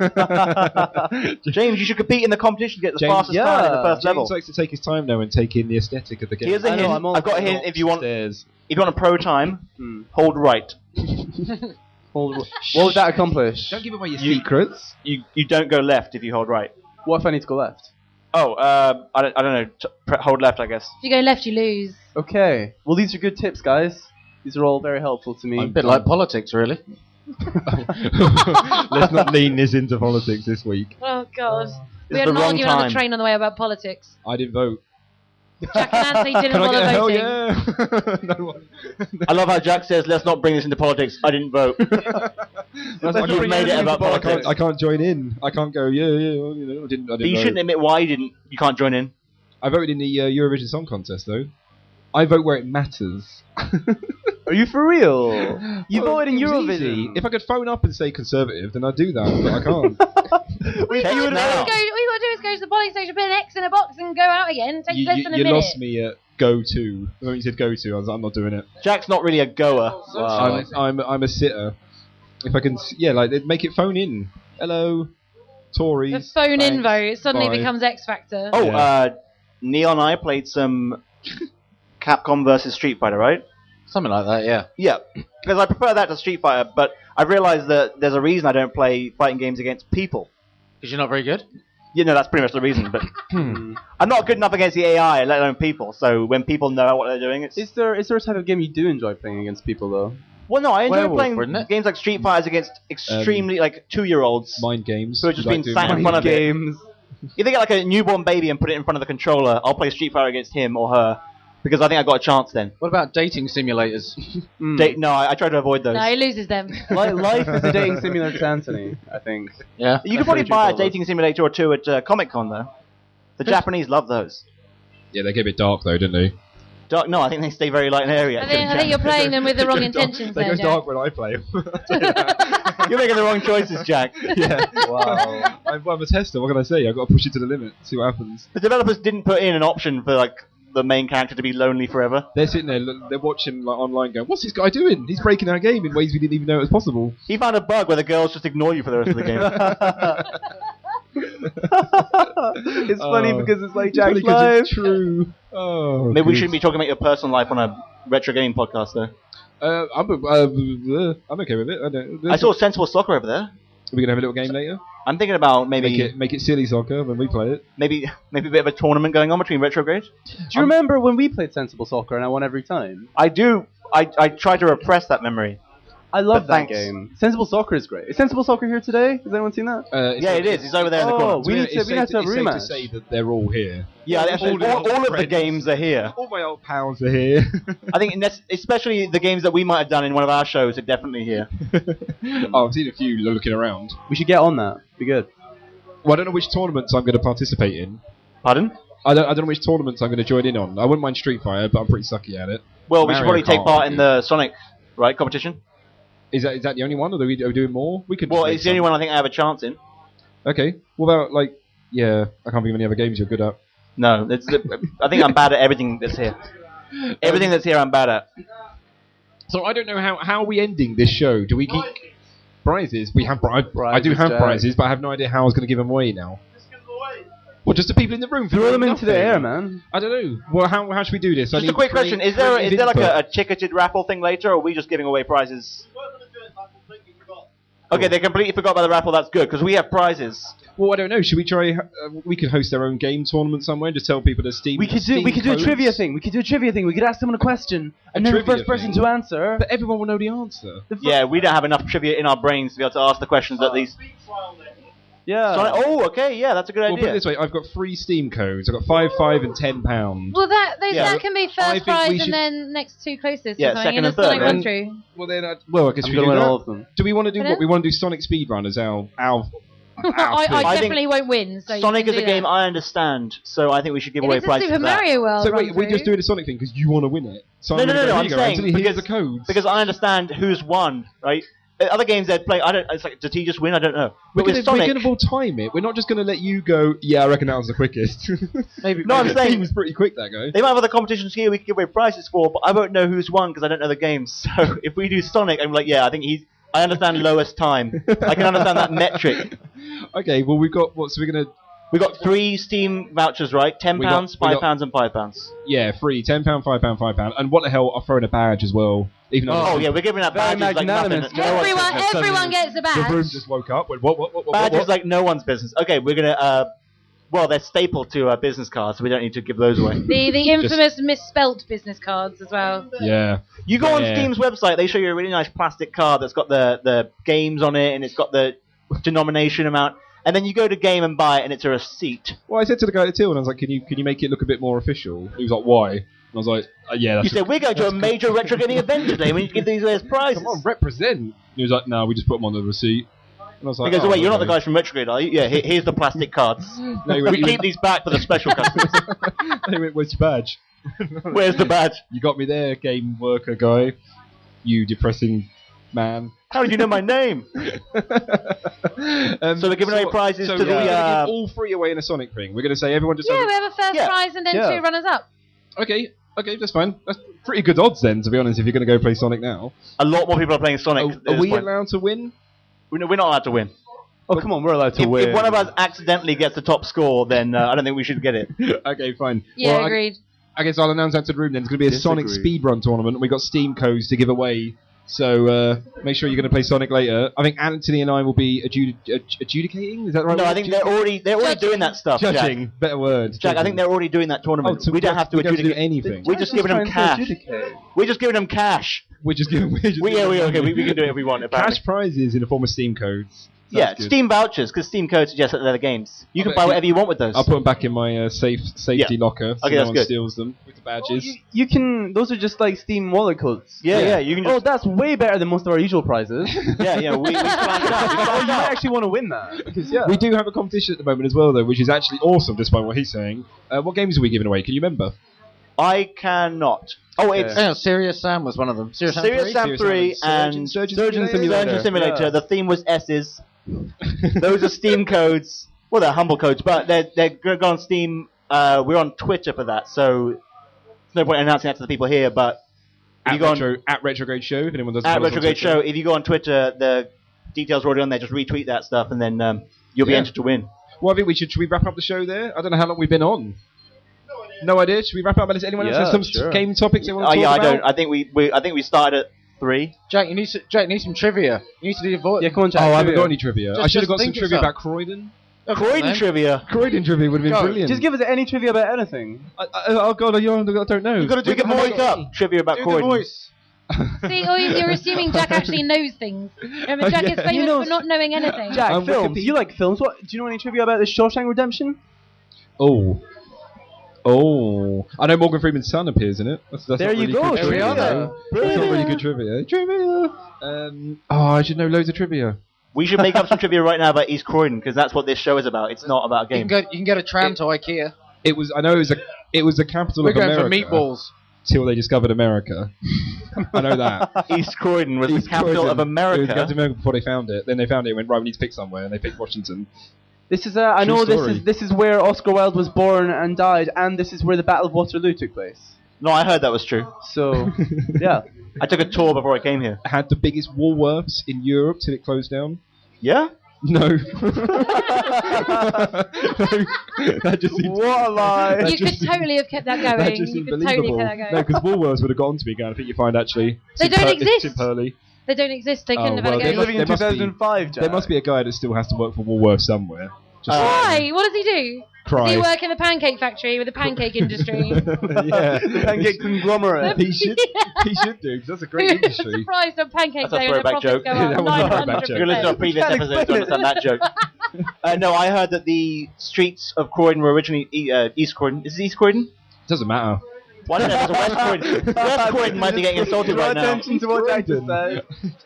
James, you should compete in the competition to get the fastest time in the first level. James likes to take his time now and take in the aesthetic of the game. Here's a I know, hint. I'm all I've got a about hint. If you want Stairs. a pro time, hold right. What would that accomplish? Don't give away your secrets. You don't go left if you hold right. What if I need to go left? Oh, I don't know. Hold left, I guess. If you go left, you lose. Okay. Well, these are good tips, guys. These are all very helpful to me. A bit like politics, really. Let's not lean this into politics this week. Oh God. We It's had the an wrong argument on time. the train on the way about politics. I didn't vote. Jack and Anthony didn't Can I bother get a hell voting. yeah? No one. I love how Jack says, "Let's not bring this into politics." I didn't vote. You've made it about politics. I can't join in. I can't go. Yeah. You know, I didn't But you vote. shouldn't admit why you can't join in. I voted in the Eurovision Song Contest though. I vote where it matters. Are you for real? You Well, voted in it was easy. Eurovision. If I could phone up and say Conservative, then I'd do that, but I can't. All you Take it got now. to do is go to the polling station, put an X in a box, and go out again. It takes less than a you minute. lost me at go to. When you said go to, I was like, I'm not doing it. Jack's not really a goer. Wow. I'm a sitter. If I can, like they'd make it phone in. Hello, Tories. The phone in thanks, vote suddenly bye. becomes X Factor. Oh, Yeah. Neil and I played some Capcom versus Street Fighter, right? Something like that, yeah. Yeah, because I prefer that to Street Fighter, but I realised that there's a reason I don't play fighting games against people. Because you're not very good. You know, that's pretty much the reason, but I'm not good enough against the AI, let alone people, so when people know what they're doing, it's... Is there a type of game you do enjoy playing against people though? Well, no, I enjoy Werewolf, playing wouldn't it? games like Street Fighters against extremely, like, 2-year-olds. Mind games. So it's just You been doing sat in mind front of it. games. If they get, like, a newborn baby and put it in front of the controller, I'll play Street Fighter against him or her, because I think I got a chance then. What about dating simulators? No, I try to avoid those. No, he loses them. Life is a dating simulator to Anthony, I think. Yeah. You could probably buy a dating simulator or two at Comic Con though. The Japanese love those. Yeah, they get a bit dark though, don't they? Dark? No, I think they stay very light and airy. I think you're playing them with the wrong intentions They there, go Jack. dark when I play. You're making the wrong choices, Jack. Yeah. Wow. I'm a tester. What can I say? I've got to push it to the limit. See what happens. The developers didn't put in an option for like the main character to be lonely forever. They're sitting there. They're watching like online, going, "What's this guy doing? He's breaking our game in ways we didn't even know it was possible." He found a bug where the girls just ignore you for the rest of the game. It's funny because it's like Jack's Funny 'cause life. it's true. Oh. Maybe we good. shouldn't be talking about your personal life on a retro gaming podcast, though. I'm okay with it. I don't. I saw Sensible Soccer over there. Are we gonna have a little game later? I'm thinking about maybe Make it silly soccer when we play it. maybe a bit of a tournament going on between Retrograde. Do you remember when we played Sensible Soccer and I won every time? I do. I try to repress that memory. I love But that thanks. game. Sensible Soccer is great. Is Sensible Soccer here today? Has anyone seen that? Yeah, it is. It's over there in the Oh, corner. we need to have a It's safe rematch. to say that they're all here. Yeah, all of the friends. games are here. All my old pals are here. I think, especially the games that we might have done in one of our shows are definitely here. Oh, I've seen a few looking around. We should get on that. Be good. Well, I don't know which tournaments I'm going to participate in. Pardon? I don't know which tournaments I'm going to join in on. I wouldn't mind Street Fighter, but I'm pretty sucky at it. Well, we should Mario probably take Kart part would in be- the Sonic, right, competition. Is that the only one, or are we doing more? We could. Well, just make it's the only some. one I think I have a chance in. Okay. What about I can't think of any other games you're good at. No, I think I'm bad at everything that's here. Everything that's here, I'm bad at. So I don't know how are we ending this show. Do we keep prizes? We have I do Prizes, have Jack. prizes, but I have no idea how I was going to give them away now. Well, just the people in the room. Throw them into the nothing. air, man. I don't know. Well, how should we do this? I Just a need quick create- question: Is there creative like input. a ticketed raffle thing later, or are we just giving away prizes? Okay, they completely forgot about the raffle. That's good because we have prizes. Well, I don't know. Should we try? We could host our own game tournament somewhere and just tell people to Steam. We could do a trivia thing. We could ask someone a question, and then the trivia first person thing? to answer. But everyone will know the answer. Yeah, we don't have enough trivia in our brains to be able to ask the questions that these. Yeah. Oh, okay, yeah, that's a good Well, put it idea. this way: I've got 3 Steam codes. I've got £5, and £10. Well, Yeah. that can be I first think prize we and should- then next two closest. Yeah, or something second in a and third, Sonic right? run through. Well, then, I guess I'm we gonna do win that. all of them. Do we want to do Pardon? what we want to do? Sonic speedrunners, our I I think definitely won't win. So Sonic you is can a do game that. I understand, so I think we should give If away it's a prizes Super for that. Mario World So run wait, we're just through- doing a Sonic thing because you want to win it. So No, I'm gonna go, I'm here you go, saying Anthony, here's the codes. because I understand who's won, right? Other games they'd play, it's like, did he just win? I don't know. we're But with going Sonic, to time it. We're not just going to let you go. Yeah, I reckon that was the quickest. Maybe. No, I'm maybe. saying- he was pretty quick, that guy. they might have other competitions here we can give away prizes for, but I won't know who's won because I don't know the games. So if we do Sonic, I'm like, yeah, I think I understand lowest time. I can understand that metric. Okay, well we've got what? So we're going to We got 3 Steam vouchers, right? £10, We got- £5, and £5. free £10, £5, £5, and what the hell? I'll throw in a badge as well. Even though Oh yeah, we're giving out Very badges like nothing. magnanimous. No one's Everyone, business. everyone gets a the badge. room just woke up. Went, what? Badges like no one's business. Okay, we're gonna. Well, they're staple to our business cards, so we don't need to give those away. The infamous misspelt business cards as well. Yeah. You go on Yeah. Steam's website, they show you a really nice plastic card that's got the games on it and it's got the denomination amount. And then you go to game and buy it, and it's a receipt. Well, I said to the guy at the till, and I was like, "Can you make it look a bit more official?" He was like, "Why?" And I was like, "Yeah, that's You said, we're going to a major retro gaming event today. We need to give these away as prizes. come on, represent." And he was like, "No, we just put them on the receipt." And I was like, He goes, "Oh, wait, you're not the okay." guys from Retrograde, are you? Yeah, here's the plastic cards. No, he We went, keep these back for the special customers. he went, "Where's your badge?" Where's the badge? You got me there, game worker guy. You depressing man. How did you know my name? So we're giving away prizes so to we're the... gonna give all 3 away in a Sonic ring. We're going to say everyone just... Yeah, we have a first Yeah. prize and then Yeah. 2 runners up. Okay, that's fine. That's pretty good odds then, to be honest, if you're going to go play Sonic now. A lot more people are playing Sonic. at Are this we point. allowed to win? We're not allowed to win. Oh, come on, we're allowed to win. If one of us accidentally gets the top score, then I don't think we should get it. Okay, fine. Yeah, Well, agreed. I guess I'll announce that to the room then. It's going to be a Sonic Disagree. speedrun tournament. We've got Steam codes to give away. So make sure you're going to play Sonic later. I think Anthony and I will be adjudicating. Is that the right? No, word? I think they're already doing that stuff, judging. Jack. Better word. Jack, I think they're already doing that tournament. so we don't have to we don't adjudicate do anything. We're just giving them cash. We're just giving them cash. We're just giving. We can do it if we want. Apparently. Cash prizes in the form of Steam codes. Yeah, good. Steam vouchers, because Steam code suggests that they're the games. You can bet buy you- whatever you want with those. I'll put them back in my safety locker so Okay, no that's one good. steals them with the badges. You can. Those are just like Steam wallet codes. Yeah, you can Oh, just... that's way better than most of our usual prizes. we planned it out. We Oh, planned you it might out. actually want to win that because We do have a competition at the moment as well, though, which is actually awesome, despite what he's saying. What games are we giving away? Can you remember? I cannot. Oh, it's Hang on, Serious Sam was one of them. Serious Sam Serious 3? Sam Serious 3 Sam and Surgeon Surgeon Simulator. Surgeon Simulator. Yeah. The theme was S's. Those are Steam codes. Well, they're humble codes, but they're going to go on Steam. We're on Twitter for that, so there's no point announcing that to the people here. But if you go on At Retrograde Show, if anyone doesn't at follow us on Retrograde Twitter. Show, if you go on Twitter, the details are already on there. Just retweet that stuff, and then you'll be Yeah. entered to win. Well, I think should we wrap up the show there? I don't know how long we've been on. No idea. Should we wrap up? Unless anyone else has Yeah, some sure. game topics they want to talk Yeah, I about? don't. I think we started at 3. Jack, you need some trivia. You need to do your voice. Yeah, come on, Jack. Oh, I haven't trivia. got any trivia. Just- I should have just got some think of trivia some. about Croydon. Croydon trivia. Croydon trivia would have been Go. brilliant. Just give us any trivia about anything. Oh god, I don't know. You've got to do the Moik Up trivia about Do the Croydon. voice. See, you're assuming Jack actually knows things. Remember, Jack yeah. is famous He knows- for not knowing anything. Jack, I'm films. Wikipedia. You like films? What? Do you know any trivia about the Shawshank Redemption? Oh, I know Morgan Freeman's son appears in it. That's There not you really go, good There we are trivia. then. That's not really good trivia. Trivia. I should know loads of trivia. We should make up some trivia right now about East Croydon because that's what this show is about. It's not about a You game. can get a tram to IKEA. I know it was the capital We're of going America for meatballs. till they discovered America. I know that. East Croydon was East the capital Croydon. of It was the America. capital of America before they found it. Then they found it and went, right, we need to pick somewhere, and they picked Washington. This is I True know story. this is where Oscar Wilde was born and died, and this is where the Battle of Waterloo took place. No, I heard that was true. So, yeah. I took a tour before I came here. Had the biggest Woolworths in Europe till it closed down. Yeah? No. That just seems. What a lie! You could totally have kept that going. That just You seems could totally believable. have kept that No, going. because Woolworths would have got onto me again. I think you find actually. They don't exist. It's too early. They don't exist. They couldn't Oh, have well, had they a You're must- game. living in there must be- 2005, Jack. There must be a guy that still has to work for Woolworths somewhere. Just Why? What does he do? Does cry. he work in the pancake factory with the pancake industry? Yeah. the pancake conglomerate. He should. He should do. 'Cause that's a great industry. Surprised on Pancake That's a Day when the throwback profits joke. go That up was a throwback 900%. joke. You're listening to our previous Can't episode to explain understand that joke. No, I heard that the streets of Croydon were originally East Croydon. Is it East Croydon? Doesn't matter. Well, I don't know if it's West Croydon. West Croydon might be getting insulted Draw right now. attention to what Jack just said.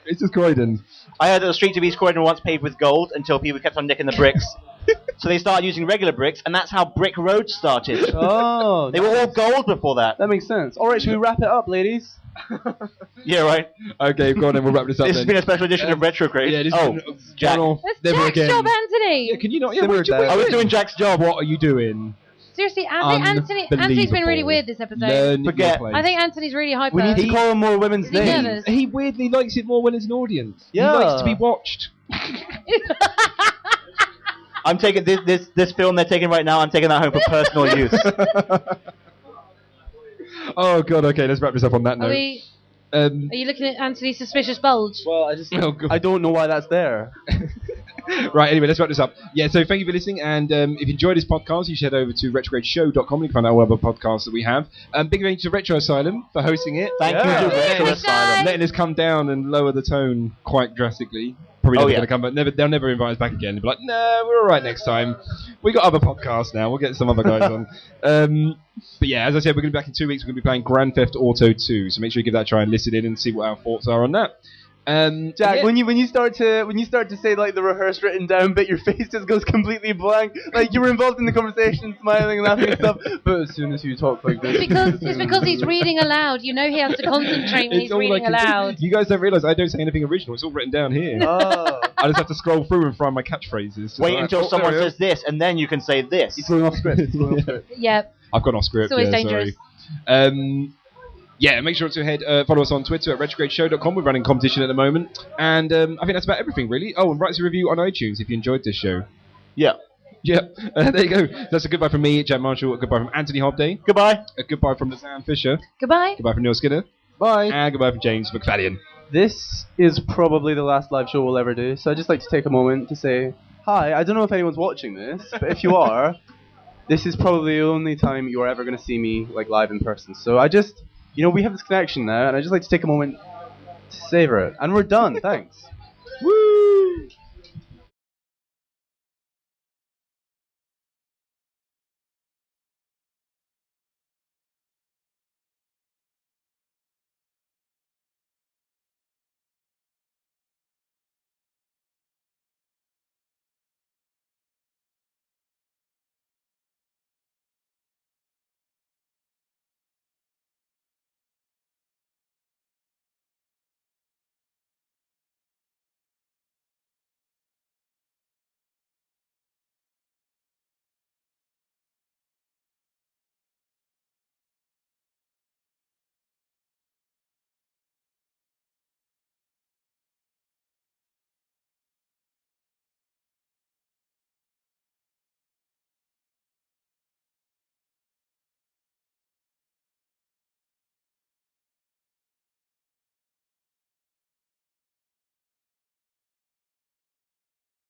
It's just Croydon. I heard that the streets of East Croydon were once paved with gold until people kept on nicking the bricks. So they started using regular bricks, and that's how brick roads started. Oh, They were all gold before that. that makes sense. All right, should we wrap it up, ladies? Yeah, right. Okay, go on then. We'll wrap this up This has then. been a special edition of Retrograde. Yeah, this oh, is Jack. That's Never Jack's again. job, Anthony. Yeah, can you not? Yeah, Similar what you to- I was doing Jack's job. What are you doing? Seriously, Anthony's been really Unbelievable. weird this episode. Learn Forget. your place. I think Anthony's really hyper. We need to call him more women's Is he names. nervous? He weirdly likes it more when it's an audience. Yeah. He likes to be watched. I'm taking this film they're taking right now. I'm taking that home for personal use. Oh god. Okay, let's wrap this up on that Are, note. are you looking at Anthony's suspicious bulge? Well, I just Oh, God. I don't know why that's there. Right, anyway, let's wrap this up. Yeah, so thank you for listening, and if you enjoyed this podcast, you should head over to retrogradeShow.com. You can find out all other podcasts that we have. Big thank you to Retro Asylum for hosting it. Thank Yeah. you to Retro Yeah. Asylum. Letting us come down and lower the tone quite drastically. Probably never Oh, yeah. going to come, but they'll never invite us back again. They'll be like, no, we're all right next time. We got other podcasts now. We'll get some other guys on. But yeah, as I said, we're going to be back in 2 weeks. We're going to be playing Grand Theft Auto 2. So make sure you give that a try and listen in and see what our thoughts are on that. Jack, yeah. when you start to say like the rehearsed written down bit, your face just goes completely blank. Like you were involved in the conversation, smiling and laughing and stuff. But as soon as you talk like this, It's because he's reading aloud. You know he has to concentrate when he's all I reading can do. aloud. You guys don't realise I don't say anything original. It's all written down here. Oh, I just have to scroll through and find my catchphrases. Just Wait like, until oh, someone there we says this, and then you can say this. he's going off script. He's going off Yeah. script. Yeah. I've gone off script. It's always yeah, dangerous. Sorry. Yeah, make sure to follow us on Twitter at retrogradeshow.com. We're running competition at the moment. And I think that's about everything, really. Oh, and write us a review on iTunes if you enjoyed this show. Yeah. Yep, there you go. That's a goodbye from me, Jack Marshall. A goodbye from Anthony Hobday. Goodbye. A goodbye from Sam Fisher. Goodbye. Goodbye from Neil Skinner. Bye. And goodbye from James McFadden. This is probably the last live show we'll ever do, so I'd just like to take a moment to say hi. I don't know if anyone's watching this, but if you are, this is probably the only time you are ever going to see me like live in person. So I just, we have this connection now, and I'd just like to take a moment to savor it. And we're done. Thanks.